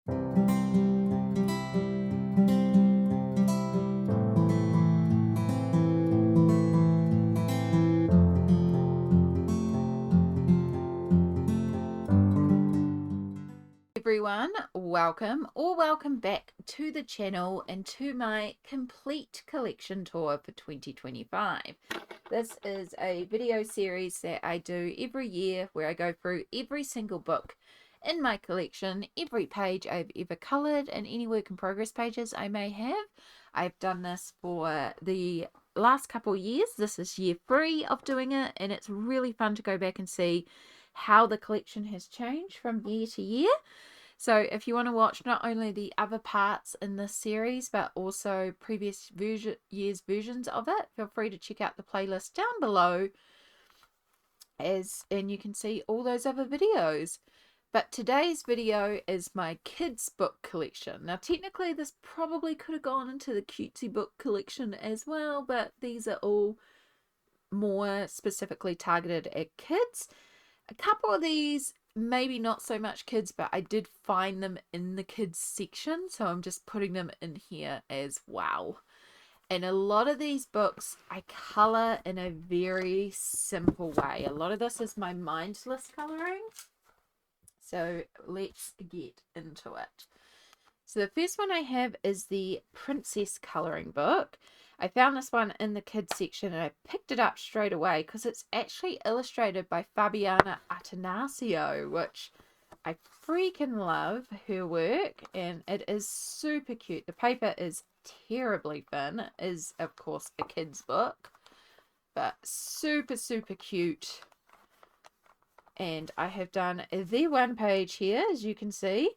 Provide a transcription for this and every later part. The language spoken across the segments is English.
Everyone, welcome back to the channel and to my complete collection tour for 2025. This is a video series that I do every year where I go through every single book in my collection, every page I've ever coloured, and any work in progress pages I may have. I've done this for the last couple of years. This is year 3 of doing it, and it's really fun to go back and see how the collection has changed from year to year. So if you want to watch not only the other parts in this series, but also previous year's versions of it, feel free to check out the playlist down below, and you can see all those other videos. But today's video is my kids book collection. Now technically this probably could have gone into the cutesy book collection as well, but these are all more specifically targeted at kids. A couple of these maybe not so much kids, but I did find them in the kids section, so I'm just putting them in here as well. And a lot of these books I colour in a very simple way. A lot of this is my mindless colouring, so let's get into it. So the first one I have is the Princess colouring book. I found this one in the kids section and I picked it up straight away because it's actually illustrated by Fabiana Attanasio, which I freaking love her work, and it is super cute. The paper is terribly thin. It is, of course, a kids book, but super, super cute. And I have done the one page here, as you can see.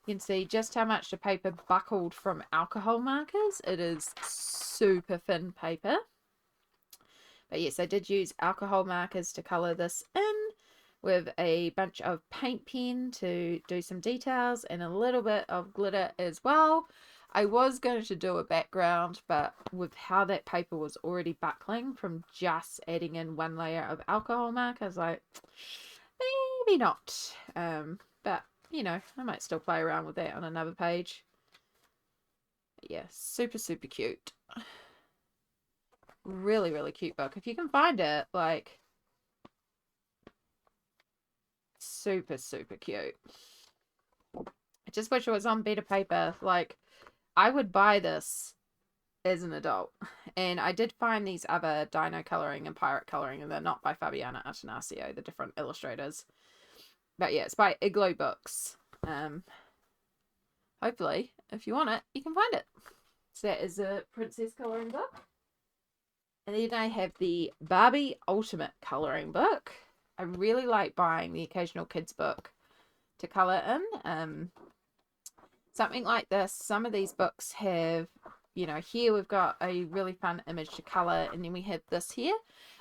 You can see just how much the paper buckled from alcohol markers. It is super thin paper. But yes, I did use alcohol markers to colour this in with a bunch of paint pen to do some details and a little bit of glitter as well. I was going to do a background, but with how that paper was already buckling from just adding in one layer of alcohol markers, maybe not. But you know, I might still play around with that on another page. Yeah, super, super cute. Really, really cute book. If you can find it, like, super, super cute. I just wish it was on better paper. Like, I would buy this as an adult. And I did find these other dino coloring and pirate coloring, and they're not by Fabiana Attanasio, the different illustrators. But yeah, it's by Igloo Books. Hopefully, if you want it, you can find it. So that is a Princess colouring book. And then I have the Barbie Ultimate colouring book. I really like buying the occasional kids book to colour in. Something like this. Some of these books have, you know, here we've got a really fun image to colour, and then we have this here.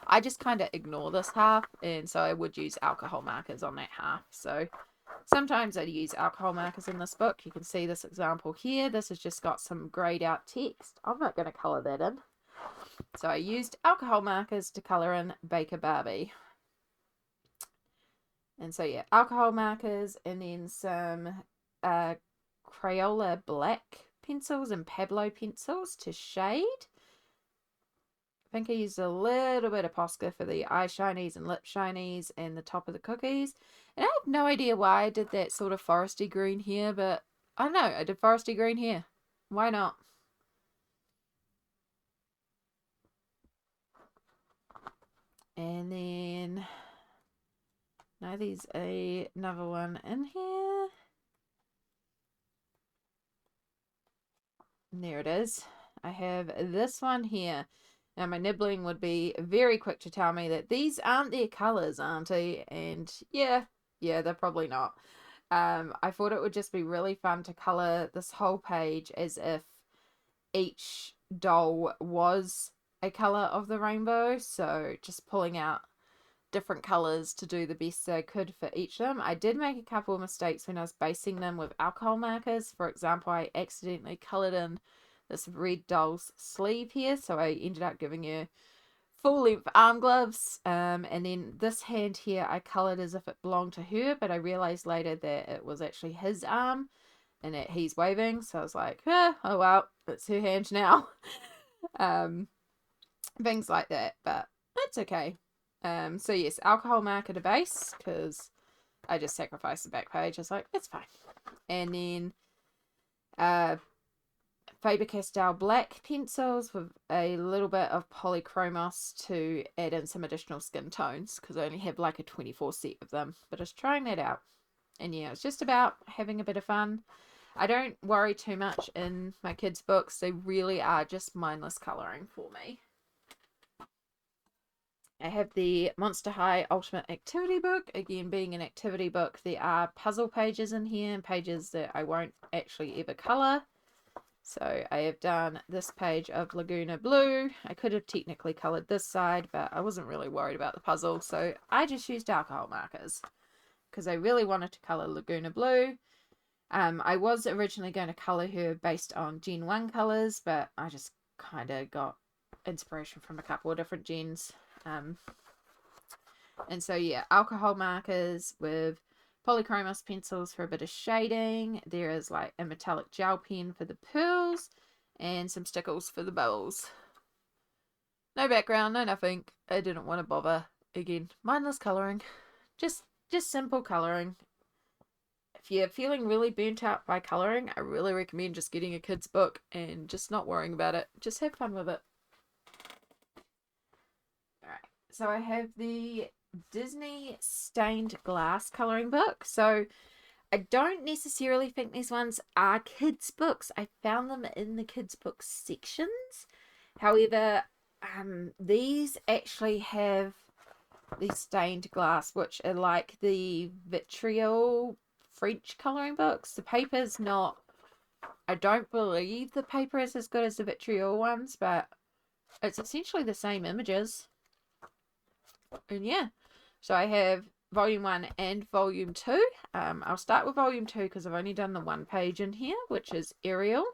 I just kind of ignore this half, and so I would use alcohol markers on that half. So sometimes I'd use alcohol markers in this book. You can see this example here. This has just got some grayed out text. I'm not going to colour that in. So I used alcohol markers to colour in Baker Barbie. And so yeah, alcohol markers, and then some Crayola black pencils and Pablo pencils to shade. I think I used a little bit of Posca for the eye shinies and lip shinies and the top of the cookies. And I have no idea why I did that sort of foresty green here, but I don't know, I did foresty green here. Why not? And then now there's another one in here. And there it is. I have this one here. Now my nibbling would be very quick to tell me that these aren't their colours, auntie. And yeah, they're probably not. I thought it would just be really fun to colour this whole page as if each doll was a colour of the rainbow. So just pulling out different colours to do the best I could for each of them. I did make a couple of mistakes when I was basing them with alcohol markers. For example, I accidentally coloured in this red doll's sleeve here, so I ended up giving her full length arm gloves. And then this hand here I coloured as if it belonged to her, but I realised later that it was actually his arm. and that he's waving. So I was like, oh well, it's her hand now. Things like that, but that's okay. So yes, alcohol marker to base, because I just sacrificed the back page. I was like, it's fine. And then Faber-Castell black pencils with a little bit of polychromos to add in some additional skin tones, because I only have like a 24 set of them, but I was trying that out. And yeah, it's just about having a bit of fun. I don't worry too much in my kids' books. They really are just mindless colouring for me. I have the Monster High Ultimate Activity Book. Again, being an activity book, there are puzzle pages in here and pages that I won't actually ever colour. So I have done this page of Laguna Blue. I could have technically coloured this side, but I wasn't really worried about the puzzle, so I just used alcohol markers because I really wanted to colour Laguna Blue. I was originally going to colour her based on Gen 1 colours, but I just kind of got inspiration from a couple of different gens. And so yeah, alcohol markers with polychromos pencils for a bit of shading. There is like a metallic gel pen for the pearls and some stickles for the bubbles. No background, no nothing. I didn't want to bother. Again, mindless colouring. Just simple colouring. If you're feeling really burnt out by colouring, I really recommend just getting a kid's book and just not worrying about it. Just have fun with it. Alright, so I have the Disney stained glass colouring book. So I don't necessarily think these ones are kids' books. I found them in the kids' book sections. However, these actually have the stained glass, which are like the vitriol French colouring books. The paper's not, I don't believe the paper is as good as the vitriol ones, but it's essentially the same images. And yeah, so I have volume 1 and volume 2. I'll start with volume 2 because I've only done the one page in here, which is Ariel.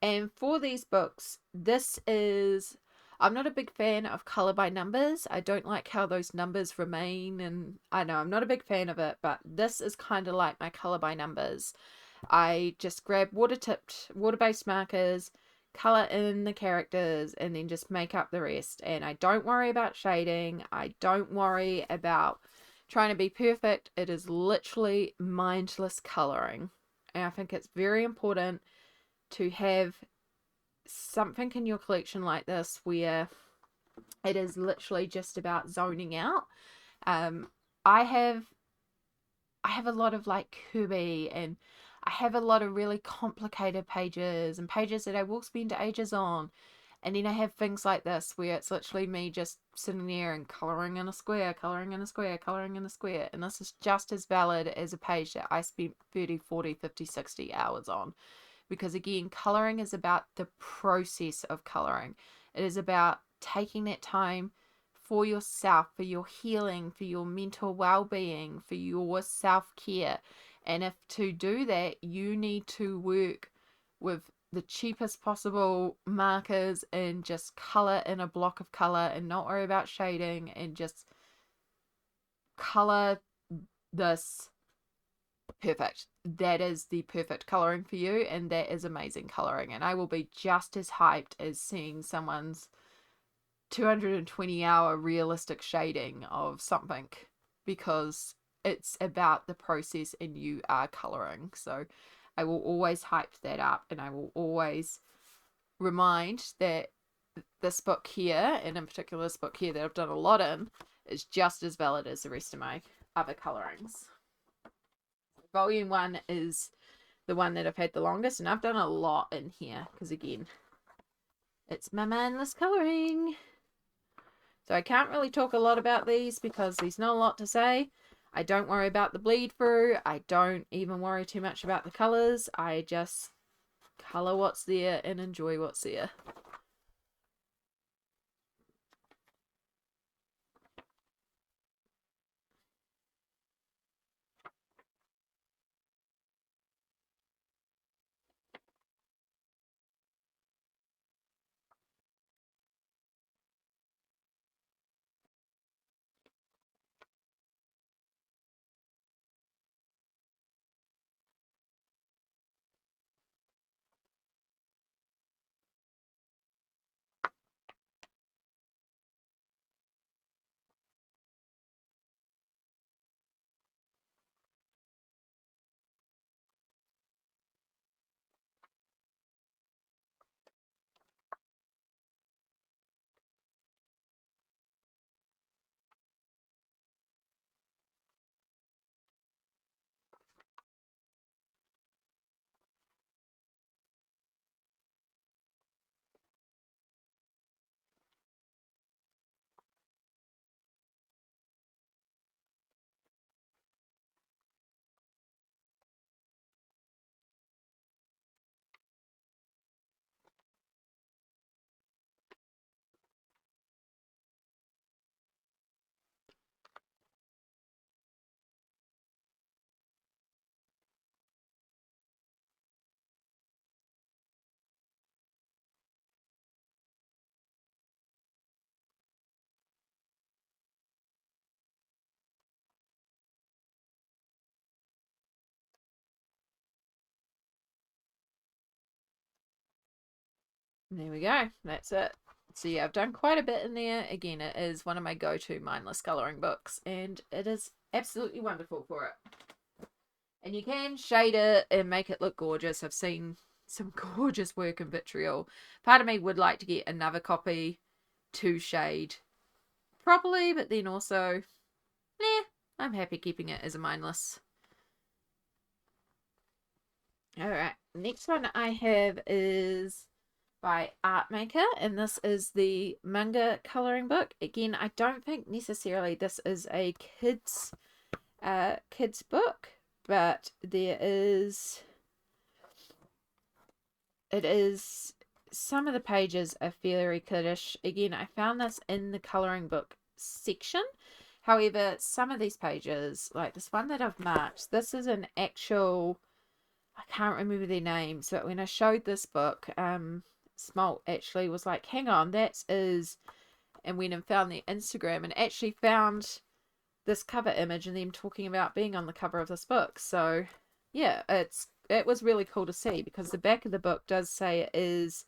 And for these books, this is, I'm not a big fan of colour by numbers. I don't like how those numbers remain, and I know I'm not a big fan of it, but this is kind of like my colour by numbers. I just grab water-based markers, colour in the characters, and then just make up the rest. And I don't worry about shading. I don't worry about trying to be perfect. It is literally mindless colouring. And I think it's very important to have something in your collection like this where it is literally just about zoning out. I have a lot of like Kirby, and I have a lot of really complicated pages and pages that I will spend ages on. And then I have things like this where it's literally me just sitting there and colouring in a square, colouring in a square, colouring in a square. And this is just as valid as a page that I spent 30, 40, 50, 60 hours on. Because again, colouring is about the process of colouring. It is about taking that time for yourself, for your healing, for your mental well-being, for your self-care. And if to do that, you need to work with the cheapest possible markers and just colour in a block of colour and not worry about shading and just colour this perfect. That is the perfect colouring for you, and that is amazing colouring. And I will be just as hyped as seeing someone's 220-hour realistic shading of something, because it's about the process and you are colouring. So I will always hype that up, and I will always remind that this book here, and in particular this book here that I've done a lot in, is just as valid as the rest of my other colourings. Volume 1 is the one that I've had the longest, and I've done a lot in here because again, it's my mindless colouring. So I can't really talk a lot about these because there's not a lot to say. I don't worry about the bleed through. I don't even worry too much about the colours. I just colour what's there and enjoy what's there. And there we go. That's it. So yeah, I've done quite a bit in there. Again, it is one of my go-to mindless coloring books, and it is absolutely wonderful for it. And you can shade it and make it look gorgeous. I've seen some gorgeous work in vitriol. Part of me would like to get another copy to shade properly, but then also, I'm happy keeping it as a mindless. Alright, next one I have is by Artmaker, and this is the manga coloring book. Again, I don't think necessarily this is a kids book, but it is some of the pages are fairly kiddish. Again, I found this in the coloring book section. However, some of these pages, like this one that I've marked, this is an actual, I can't remember their names, but when I showed this book, Smalt actually was like, hang on, that is, and went and found their Instagram and actually found this cover image and them talking about being on the cover of this book. So yeah, it was really cool to see, because the back of the book does say it is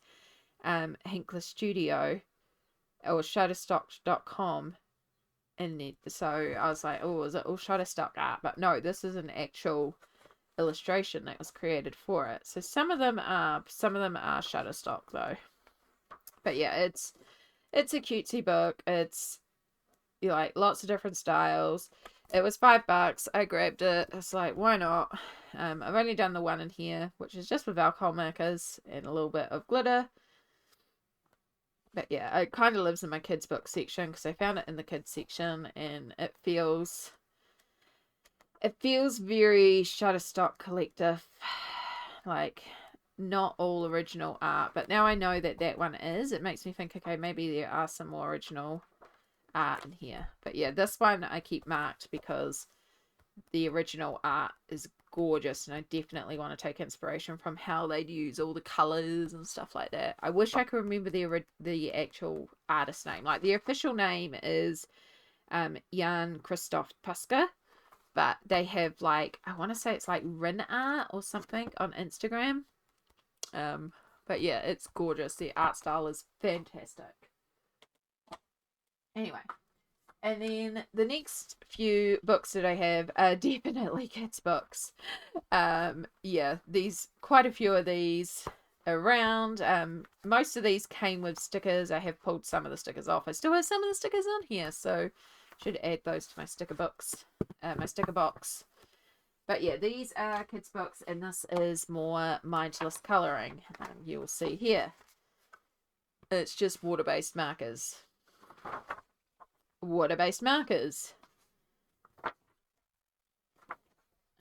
Hinkler Studio or Shutterstock.com, and so I was like, oh, is it all Shutterstock art? But no, this is an actual illustration that was created for it. So some of them are Shutterstock though. But yeah, it's a cutesy book. It's like lots of different styles. It was $5. I grabbed it. It's like, why not? I've only done the one in here, which is just with alcohol markers and a little bit of glitter. But yeah, it kind of lives in my kids book section because I found it in the kids section, and it feels very Shutterstock collective, like not all original art. But now I know that one is, it makes me think, okay, maybe there are some more original art in here. But yeah, this one I keep marked because the original art is gorgeous, and I definitely want to take inspiration from how they'd use all the colors and stuff like that. I wish I could remember the actual artist name. Like the official name is Jan Christoph Puska, but they have, like, I want to say it's like Rin Art or something on Instagram. But yeah, it's gorgeous. The art style is fantastic. Anyway, and then the next few books that I have are definitely kids books. Yeah, quite a few of these around. Most of these came with stickers. I have pulled some of the stickers off. I still have some of the stickers on here, so should add those to my sticker books, my sticker box. But yeah, these are kids books, and this is more mindless coloring. You will see here. It's just water-based markers. Water-based markers.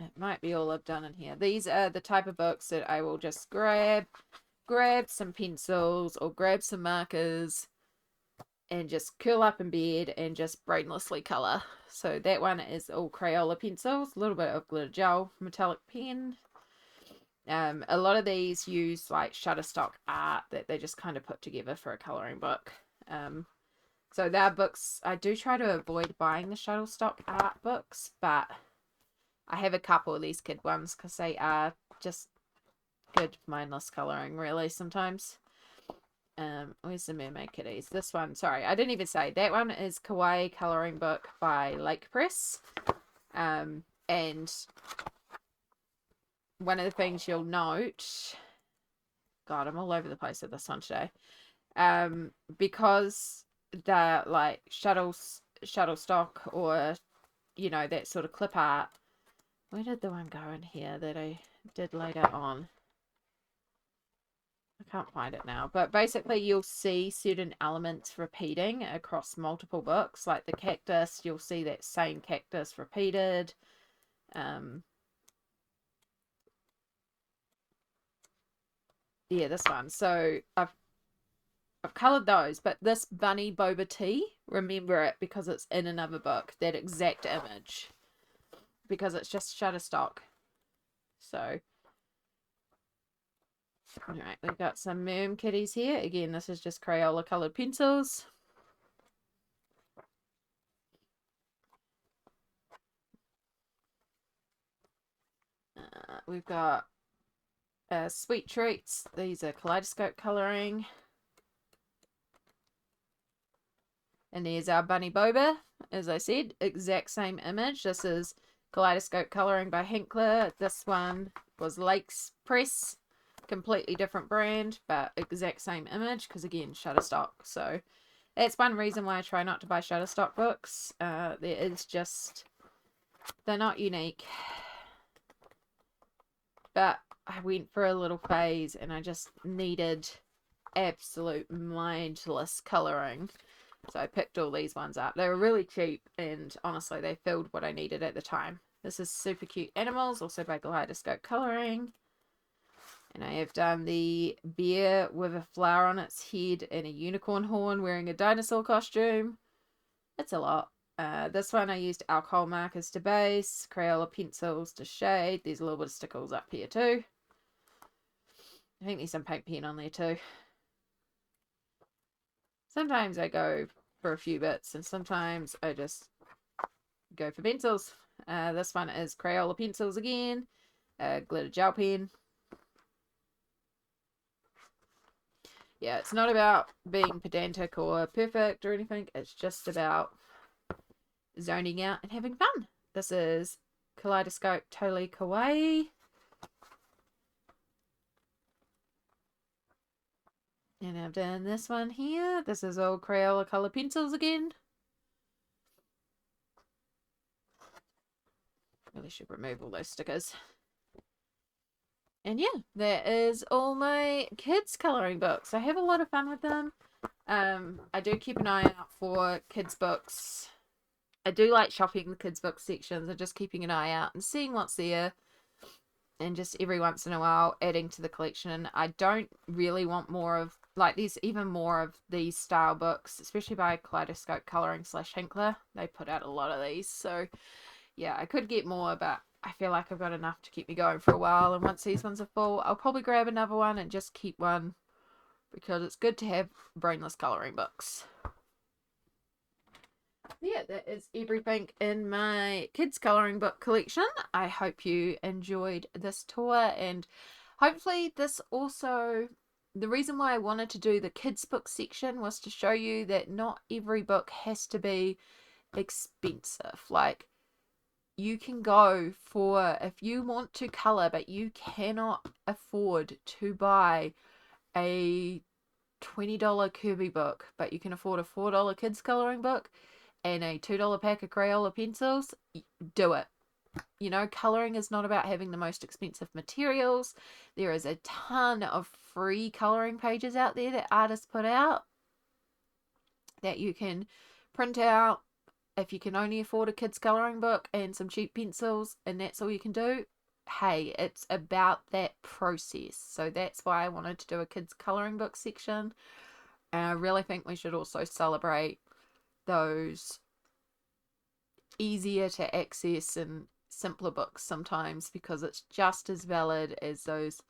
It might be all I've done in here. These are the type of books that I will just grab some pencils or grab some markers and just curl up in bed and just brainlessly colour. So that one is all Crayola pencils, a little bit of glitter gel, metallic pen. A lot of these use like Shutterstock art that they just kind of put together for a colouring book. So they're books, I do try to avoid buying the Shutterstock art books, but I have a couple of these kid ones because they are just good mindless colouring, really, sometimes. Where's the Mermaid Kitties? This one, sorry, I didn't even say. That one is Kawaii Colouring Book by Lake Press. And one of the things you'll note, God, I'm all over the place with this one today. Because they're like Shutterstock or, you know, that sort of clip art. Where did the one go in here that I did later on? I can't find it now. But basically, you'll see certain elements repeating across multiple books. Like the cactus, you'll see that same cactus repeated. Yeah, this one. So I've coloured those, but this bunny boba tea, remember it because it's in another book. That exact image. Because it's just Shutterstock. So, alright, we've got some Merm kitties here. Again, this is just Crayola coloured pencils. We've got Sweet Treats. These are kaleidoscope colouring. And there's our Bunny Boba. As I said, exact same image. This is Kaleidoscope Colouring by Hinkler. This one was Lakes Press. Completely different brand, but exact same image, because again, Shutterstock. So that's one reason why I try not to buy Shutterstock books. There is just, they're not unique. But I went for a little phase and I just needed absolute mindless colouring. So I picked all these ones up. They were really cheap and honestly they filled what I needed at the time. This is Super Cute Animals, also by Kaleidoscope Colouring. And I have done the bear with a flower on its head and a unicorn horn wearing a dinosaur costume. It's a lot. This one I used alcohol markers to base, Crayola pencils to shade. There's a little bit of stickles up here too. I think there's some paint pen on there too. Sometimes I go for a few bits and sometimes I just go for pencils. This one is Crayola pencils again, glitter gel pen. Yeah, it's not about being pedantic or perfect or anything. It's just about zoning out and having fun. This is Kaleidoscope Totally Kawaii. And I've done this one here. This is all Crayola color pencils again. Really should remove all those stickers. And yeah, that is all my kids coloring books. I have a lot of fun with them. I do keep an eye out for kids books. I do like shopping the kids book sections and just keeping an eye out and seeing what's there. And just every once in a while adding to the collection. I don't really want more of, like, there's even more of these style books, especially by Kaleidoscope Colouring / Hinkler. They put out a lot of these, so yeah, I could get more, but I feel like I've got enough to keep me going for a while. And once these ones are full, I'll probably grab another one and just keep one, because it's good to have brainless colouring books. Yeah, that is everything in my kids coloring book collection. I hope you enjoyed this tour, and hopefully this also, the reason why I wanted to do the kids book section was to show you that not every book has to be expensive. Like, you can go for, if you want to color but you cannot afford to buy a $20 Kirby book, but you can afford a $4 kids coloring book and a $2 pack of Crayola pencils, do it. You know, coloring is not about having the most expensive materials. There is a ton of free coloring pages out there that artists put out that you can print out. If you can only afford a kids coloring book and some cheap pencils and that's all you can do, hey, it's about that process. So that's why I wanted to do a kids coloring book section. And I really think we should also celebrate those easier to access and simpler books sometimes, because it's just as valid as those.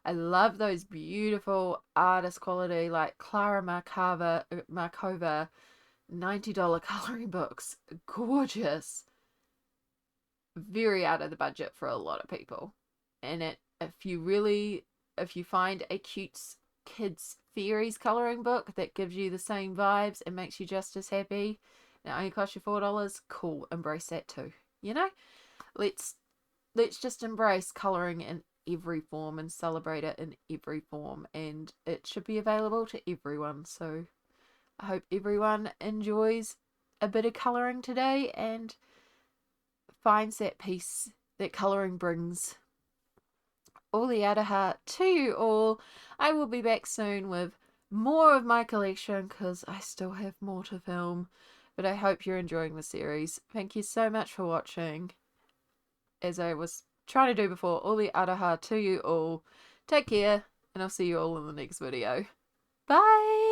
I love those beautiful artist quality, like Clara Markova $90 coloring books. Gorgeous. Very out of the budget for a lot of people. And if you find a cute kids fairies coloring book that gives you the same vibes and makes you just as happy, and it only costs you $4, cool, embrace that too. You know, let's just embrace coloring in every form and celebrate it in every form, and it should be available to everyone. So I hope everyone enjoys a bit of coloring today and finds that peace that coloring brings. All the Aloha to you all. I will be back soon with more of my collection because I still have more to film. But I hope you're enjoying the series. Thank you so much for watching. As I was trying to do before, all the Aloha to you all. Take care, and I'll see you all in the next video. Bye!